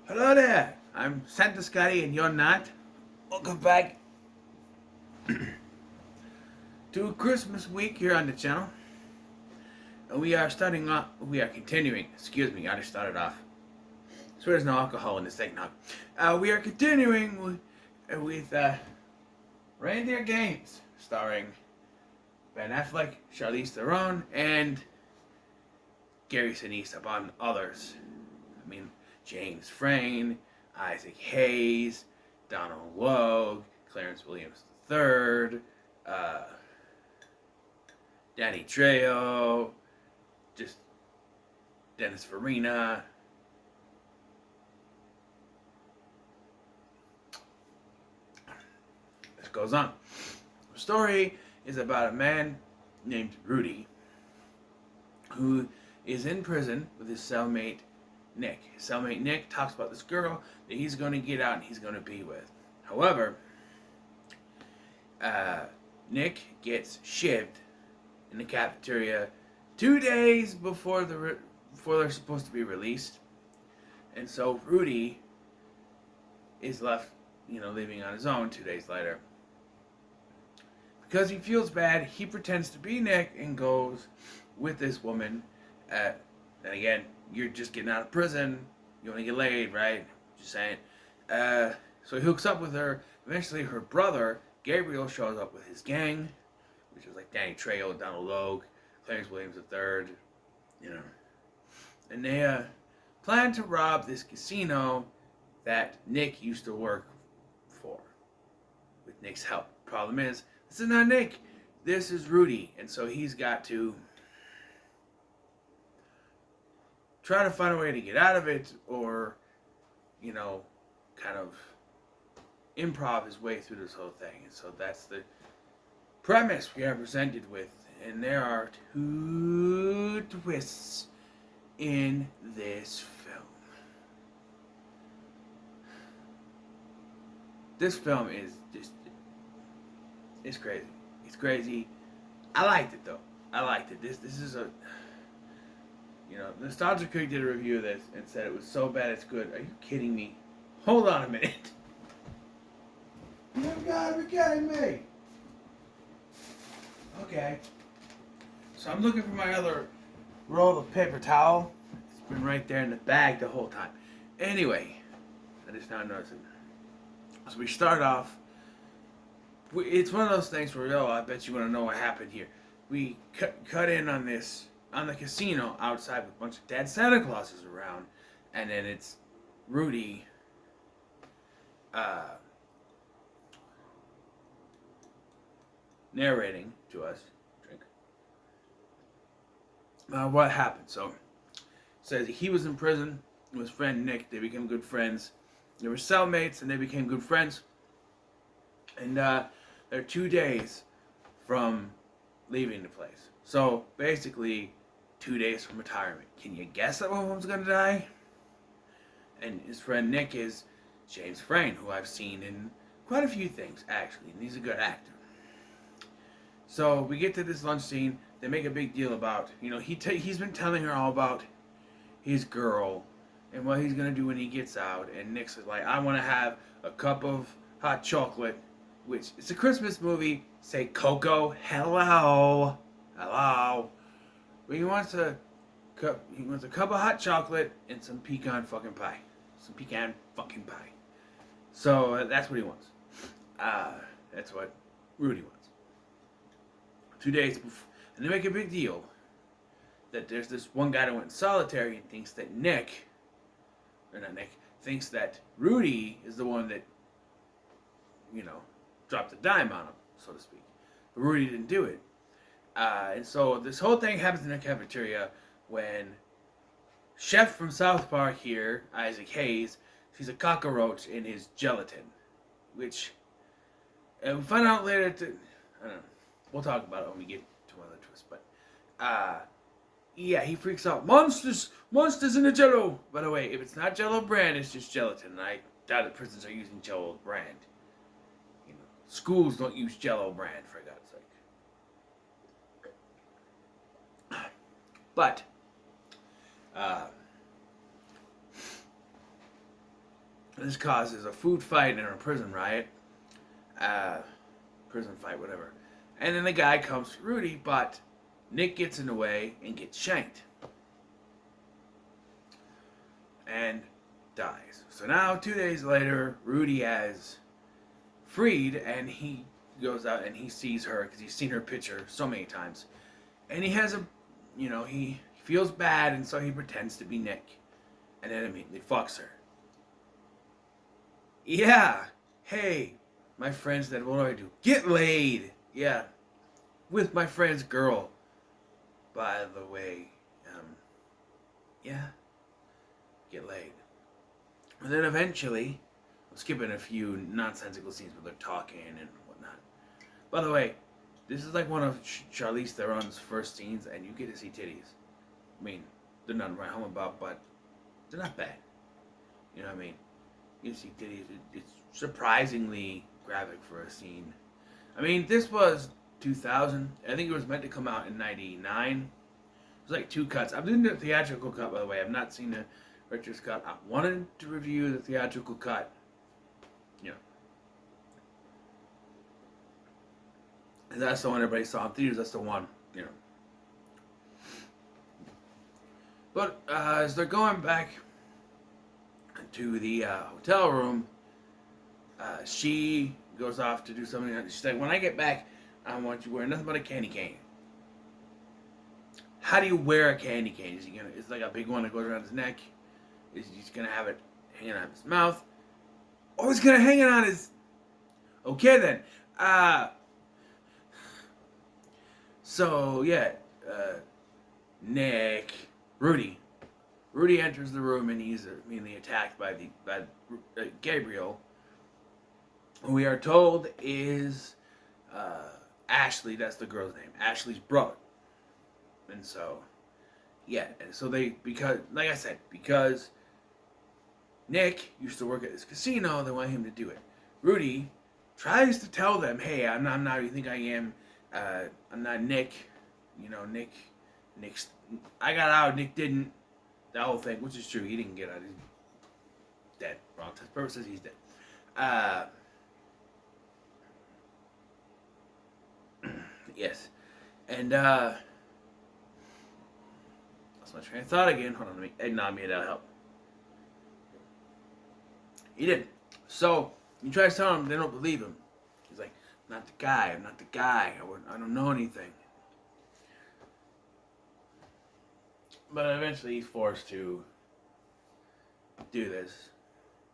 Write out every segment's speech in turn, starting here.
Hello there. I'm Santa Scotty and you're not. Welcome back to Christmas week here on the channel. And we are continuing. Excuse me, I just started off. So there's no alcohol in this thing now. We are continuing with Reindeer Games, starring Ben Affleck, Charlize Theron, and Gary Sinise, among others. I mean, James Frain, Isaac Hayes, Donald Logue, Clarence Williams III, Danny Trejo, just Dennis Farina. This goes on. The story is about a man named Rudy who is in prison with his cellmate Nick. His cellmate Nick talks about this girl that he's going to get out and he's going to be with. However, Nick gets shivved in the cafeteria 2 days before they're supposed to be released, and so Rudy is left, leaving on his own 2 days later. Because he feels bad, he pretends to be Nick and goes with this woman. And again, you're just getting out of prison. You want to get laid, right? Just saying. So he hooks up with her. Eventually, her brother, Gabriel, shows up with his gang, which is like Danny Trejo, Donald Logue, Clarence Williams III, And they plan to rob this casino that Nick used to work for, with Nick's help. Problem is, this is not Nick. This is Rudy. And so he's got to try to find a way to get out of it, or, kind of improv his way through this whole thing. And so that's the premise we are presented with. And there are 2 twists in this film. This film is just, it's crazy. It's crazy. I liked it though. I liked it. This is a, Nostalgia Critic did a review of this and said it was so bad it's good. Are you kidding me? Hold on a minute. You gotta be kidding me. Okay. So I'm looking for my other roll of paper towel. It's been right there in the bag the whole time. Anyway, I just now noticed it. So we start off. It's one of those things where, I bet you want to know what happened here. We cut in on the casino outside with a bunch of dead Santa Clauses around, and then it's Rudy narrating to us. Drink. What happened? So, it says he was in prison with his friend Nick. They became good friends. They were cellmates, and they became good friends. And they're 2 days from leaving the place. So basically, 2 days from retirement. Can you guess that one of them's gonna die? And his friend Nick is James Frain, who I've seen in quite a few things, actually, and he's a good actor. So we get to this lunch scene. They make a big deal about, he's been telling her all about his girl and what he's gonna do when he gets out. And Nick's like, I want to have a cup of hot chocolate, which it's a Christmas movie. Say cocoa. Hello. But he wants a cup of hot chocolate and some pecan fucking pie. So that's what he wants. That's what Rudy wants. 2 days before, and they make a big deal that there's this one guy that went solitary and thinks that thinks that Rudy is the one that, dropped the dime on him, so to speak. But Rudy didn't do it. And so this whole thing happens in the cafeteria when Chef from South Park here, Isaac Hayes, sees a cockroach in his gelatin, which, and we find out later I don't know, we'll talk about it when we get to one of the twists, but, he freaks out. Monsters in the Jello! By the way, if it's not Jello brand, it's just gelatin, and I doubt that prisons are using Jello brand. Schools don't use Jello brand, for God's sake. But This causes a food fight and a prison riot. Uh, Prison fight, whatever. And then the guy comes for Rudy, but Nick gets in the way and gets shanked. And dies. So now, 2 days later, Rudy has freed, and he goes out and he sees her because he's seen her picture so many times. And he has he feels bad, and so he pretends to be Nick. And then immediately fucks her. Yeah. Hey, my friend's dead. What do I do? Get laid. Yeah. With my friend's girl. By the way. Yeah. Get laid. And then eventually, I'm skipping a few nonsensical scenes where they're talking and whatnot. By the way, this is like one of Charlize Theron's first scenes, and you get to see titties. I mean, they're not right home about, but they're not bad. You know what I mean? You see titties. It's surprisingly graphic for a scene. I mean, this was 2000. I think it was meant to come out in 99. It was like 2 cuts. I'm doing the theatrical cut, by the way. I've not seen the Richard's cut. I wanted to review the theatrical cut. Yeah. And that's the one everybody saw in theaters. That's the one, But as they're going back to the hotel room, she goes off to do something. She's like, when I get back, I want you wearing nothing but a candy cane. How do you wear a candy cane? Is he gonna? It's like a big one that goes around his neck. Is he just gonna have it hanging out of his mouth? Oh, he's gonna hang it on his. Okay then. So yeah, Rudy enters the room, and he's immediately attacked by Gabriel, who we are told is Ashley. That's the girl's name. Ashley's brother. And so, yeah. And so because Nick used to work at this casino, they want him to do it. Rudy tries to tell them, hey, I'm not who you think I am. I'm not Nick. Nick's, I got out, Nick didn't. That whole thing, which is true. He didn't get out. He's dead. For all intents and purposes, he's dead. Yes. And, that's my train of thought again. Hold on, let me eggnog me, that'll help. He didn't. So, he tries to tell them, they don't believe him. He's like, I'm not the guy. I don't know anything. But eventually he's forced to do this.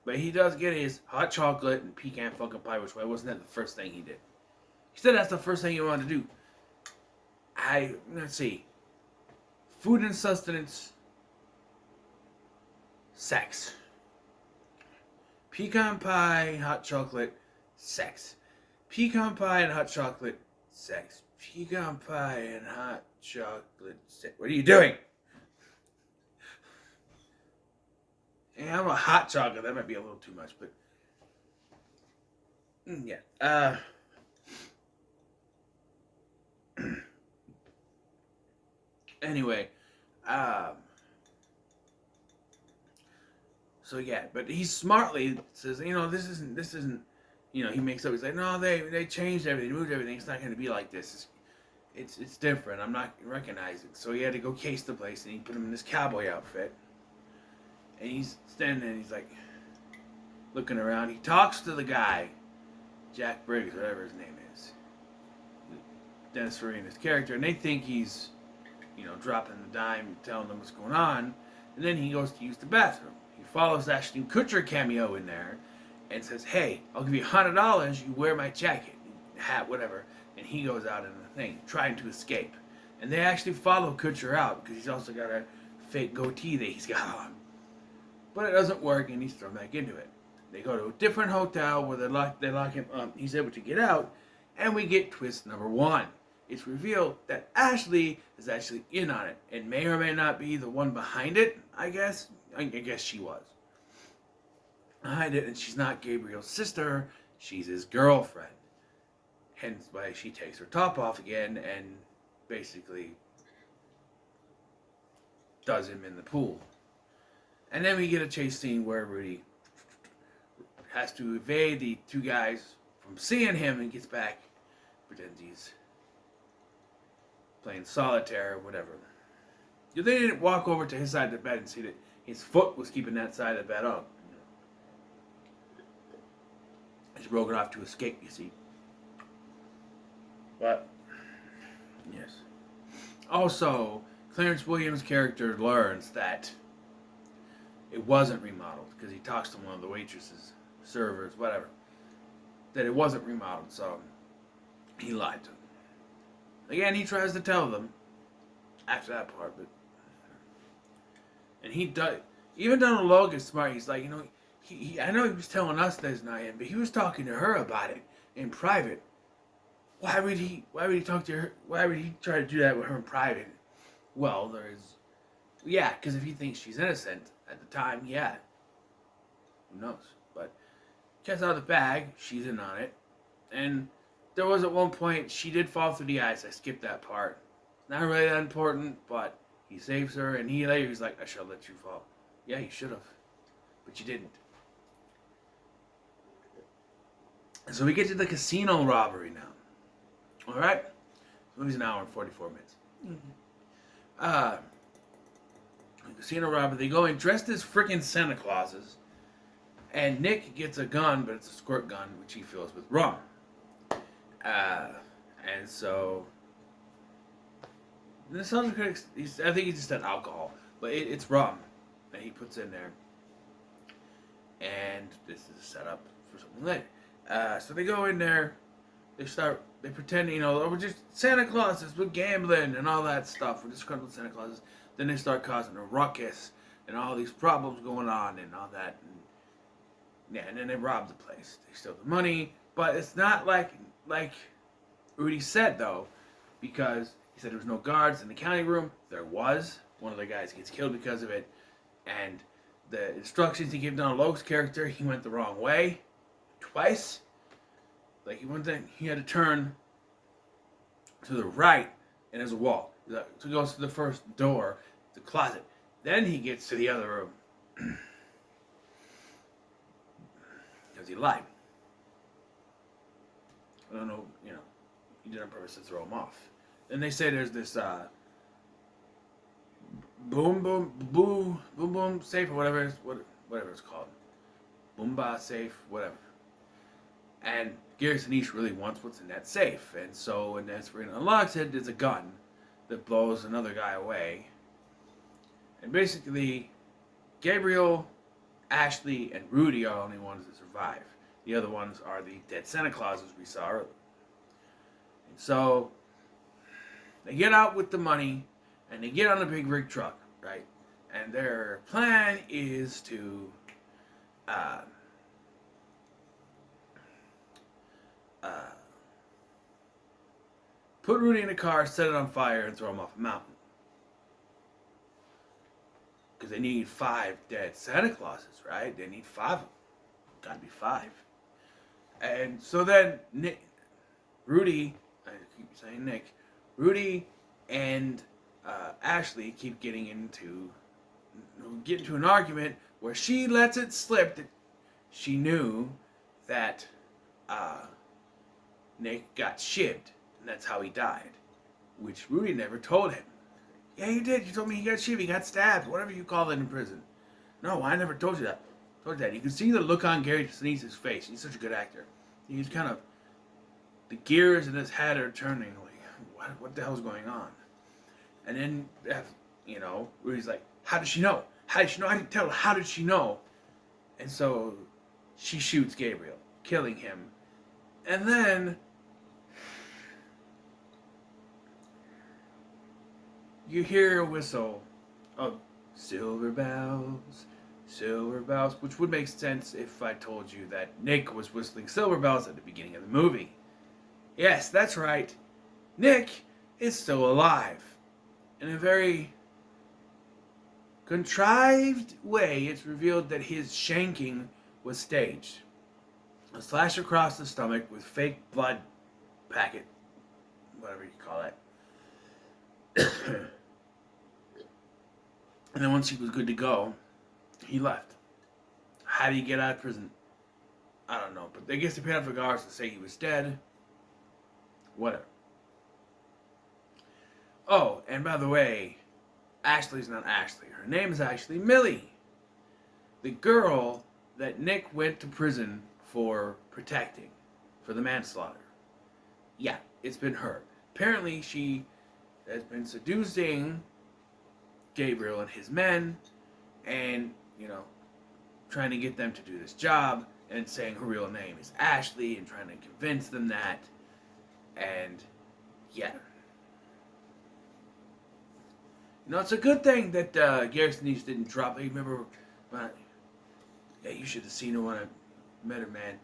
But he does get his hot chocolate and pecan fucking pie, which wasn't that the first thing he did. He said that's the first thing he wanted to do. Let's see. Food and sustenance. Sex. Pecan pie, hot chocolate, sex. Pecan pie and hot chocolate, sex. Pecan pie and hot chocolate, sex. What are you doing? Yeah, I'm a hot chocolate. That might be a little too much, but yeah. Anyway, so yeah, but he smartly says, this isn't, he makes up. He's like, no, they changed everything, moved everything. It's not going to be like this. It's different. I'm not recognizing. So he had to go case the place, and he put him in this cowboy outfit. And he's standing there, and he's like, looking around. He talks to the guy, Jack Briggs, whatever his name is, Dennis Farina's character, and they think he's, dropping the dime, telling them what's going on. And then he goes to use the bathroom. He follows Ashton Kutcher cameo in there, and says, hey, I'll give you $100, you wear my jacket, hat, whatever. And he goes out in the thing, trying to escape. And they actually follow Kutcher out, because he's also got a fake goatee that he's got on. But it doesn't work, and he's thrown back into it. They go to a different hotel where they lock him up. He's able to get out, and we get twist number 1. It's revealed that Ashley is actually in on it, and may or may not be the one behind it, I guess. I guess she was behind it, and she's not Gabriel's sister. She's his girlfriend. Hence why she takes her top off again and basically does him in the pool. And then we get a chase scene where Rudy has to evade the two guys from seeing him and gets back, pretends he's playing solitaire or whatever. They didn't walk over to his side of the bed and see that his foot was keeping that side of the bed up. He's broken off to escape, you see. But, yes. Also, Clarence Williams' character learns that it wasn't remodeled because he talks to one of the waitresses, servers, whatever, that it wasn't remodeled, so he lied to them. Again, he tries to tell them after that part, but and he does. Even Donald Logan's smart. He's like, I know he was telling us that's not him, but he was talking to her about it in private. Why would he talk to her? Why would he try to do that with her in private? Well, because if he thinks she's innocent at the time, yeah. Who knows? But checks out the bag, she's in on it. And there was at one point, she did fall through the ice. I skipped that part. Not really that important, but he saves her, and he's like, I should have let you fall. Yeah, you should have. But you didn't. So we get to the casino robbery now. Alright? The movie's an hour and 44 minutes. The casino robbery, they go in dressed as freaking Santa Clauses. And Nick gets a gun, but it's a squirt gun, which he fills with rum. And so the sound critic, I think he just said alcohol, but it's rum that he puts in there. And this is a setup for something later. So they go in there, they pretend, we're just Santa Clauses, we're gambling and all that stuff. We're just crumpled Santa Clauses. Then they start causing a ruckus and all these problems going on and all that. And then they rob the place. They steal the money, but it's not like Rudy said, though, because he said there was no guards in the counting room. There was. One of the guys gets killed because of it. And the instructions he gave Donald Logue's character, he went the wrong way twice. Like, he had to turn to the right, and there's a wall. So he goes to the first door, the closet. Then he gets to the other room. Because he lied. I don't know, he did it on purpose to throw him off. Then they say there's this boom safe or whatever it's called. Boomba safe, whatever. And Gary Sinise really wants what's in that safe. And so when that's where it unlocks it, there's a gun that blows another guy away. And basically, Gabriel, Ashley, and Rudy are the only ones that survive. The other ones are the dead Santa Clauses we saw earlier. And so they get out with the money, and they get on a big rig truck, right? And their plan is to put Rudy in a car, set it on fire, and throw him off a mountain. Because they need 5 dead Santa Clauses, right? They need 5 of them. Gotta be 5. And so then Rudy and Ashley keep getting into an argument where she lets it slip that she knew that Nick got shivved, and that's how he died, which Rudy never told him. Yeah, you did. You told me he got shivved, he got stabbed, whatever you call it in prison. No, I never told you that. You can see the look on Gary Sinise's face. He's such a good actor. He's kind of, the gears in his head are turning. Like, what the hell's going on? And then, Rudy's like, how did she know? How did she know? I didn't tell her. How did she know? And so she shoots Gabriel, killing him. And then you hear a whistle of silver bells, which would make sense if I told you that Nick was whistling silver bells at the beginning of the movie. Yes, that's right. Nick is still alive. In a very contrived way, it's revealed that his shanking was staged. A slash across the stomach with fake blood packet, whatever you call it. And then once he was good to go, he left. How did he get out of prison? I don't know, but I guess they paid off the guards to say he was dead. Whatever. Oh, and by the way, Ashley's not Ashley. Her name is actually Millie. The girl that Nick went to prison for protecting, for the manslaughter. Yeah, it's been her. Apparently, she has been seducing Gabriel and his men, and, trying to get them to do this job, and saying her real name is Ashley, and trying to convince them that, and, yeah. It's a good thing that Garrison East didn't drop. You remember, you should have seen her when I met her, man.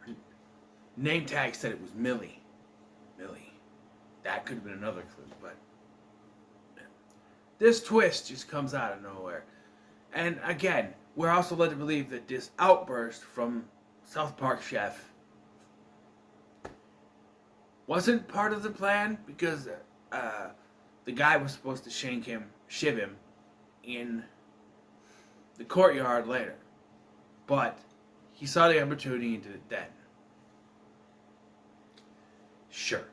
Her name tag said it was Millie. Millie. That could have been another clue, but this twist just comes out of nowhere. And again, we're also led to believe that this outburst from South Park chef wasn't part of the plan, because the guy was supposed to shiv him in the courtyard later. But he saw the opportunity and did it then. Sure.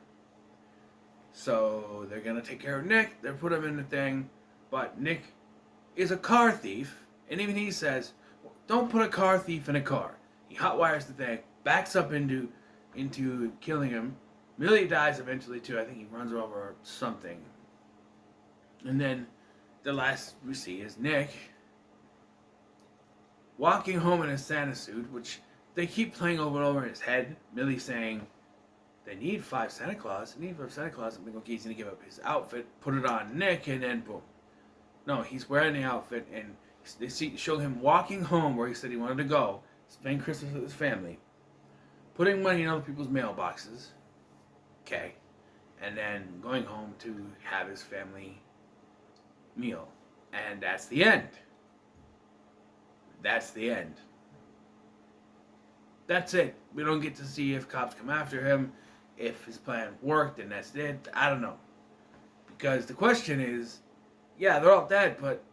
So they're going to take care of Nick. They put him in the thing. But Nick is a car thief. And even he says, don't put a car thief in a car. He hotwires the thing, backs up into killing him. Millie dies eventually too. I think he runs her over or something. And then the last we see is Nick walking home in a Santa suit, which they keep playing over and over in his head. Millie saying, they need 5 Santa Claus. They need 5 Santa Claus. I'm thinking, okay, he's going to give up his outfit, put it on Nick, and then boom. No, he's wearing the outfit, and they show him walking home where he said he wanted to go, spend Christmas with his family, putting money in other people's mailboxes, okay, and then going home to have his family meal. And that's the end. That's the end. That's it. We don't get to see if cops come after him, if his plan worked, and that's it. I don't know. Because the question is, yeah, they're all dead, but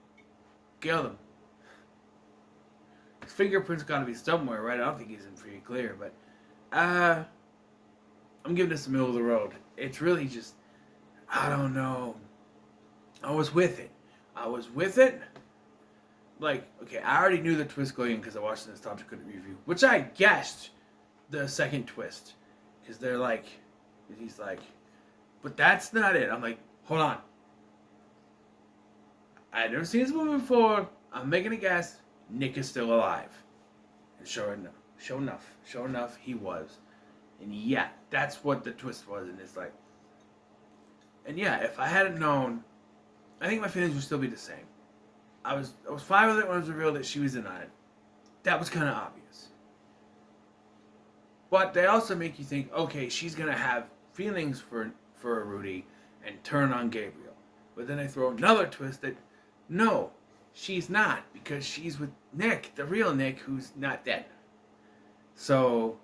kill them. His fingerprints got to be somewhere, right? I don't think he's in free and clear, but I'm giving this the middle of the road. It's really just, I don't know. I was with it. Like, okay, I already knew the twist going in because I watched the Nostalgia Critic review, which I guessed the second twist. Because he's like, but that's not it. I'm like, hold on. I had never seen this movie before. I'm making a guess. Nick is still alive. And sure enough, he was. And yeah, that's what the twist was. And it's like, and yeah, if I hadn't known, I think my feelings would still be the same. I was fine with it when it was revealed that she was in on it. That was kind of obvious. But they also make you think, okay, she's going to have feelings for Rudy and turn on Gabriel. But then they throw another twist that, no, she's not, because she's with Nick, the real Nick, who's not dead. So,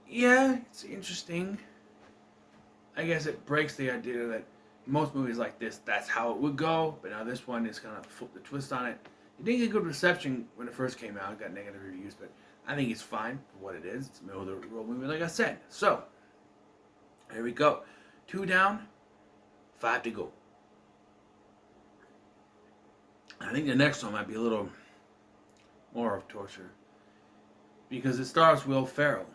yeah, it's interesting. I guess it breaks the idea that most movies like this, that's how it would go, but now this one is kind of flip the twist on it. It didn't get good reception when it first came out. It got negative reviews, but I think it's fine for what it is. It's a middle of the road movie, like I said. So, here we go. 2 down, 5 to go. I think the next one might be a little more of torture, because it stars Will Ferrell.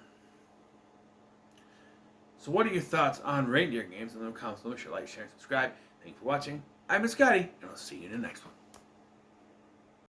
So what are your thoughts on Reindeer games? In the comments below, make sure to like, share, and subscribe. Thank you for watching. I've been Scotty, and I'll see you in the next one.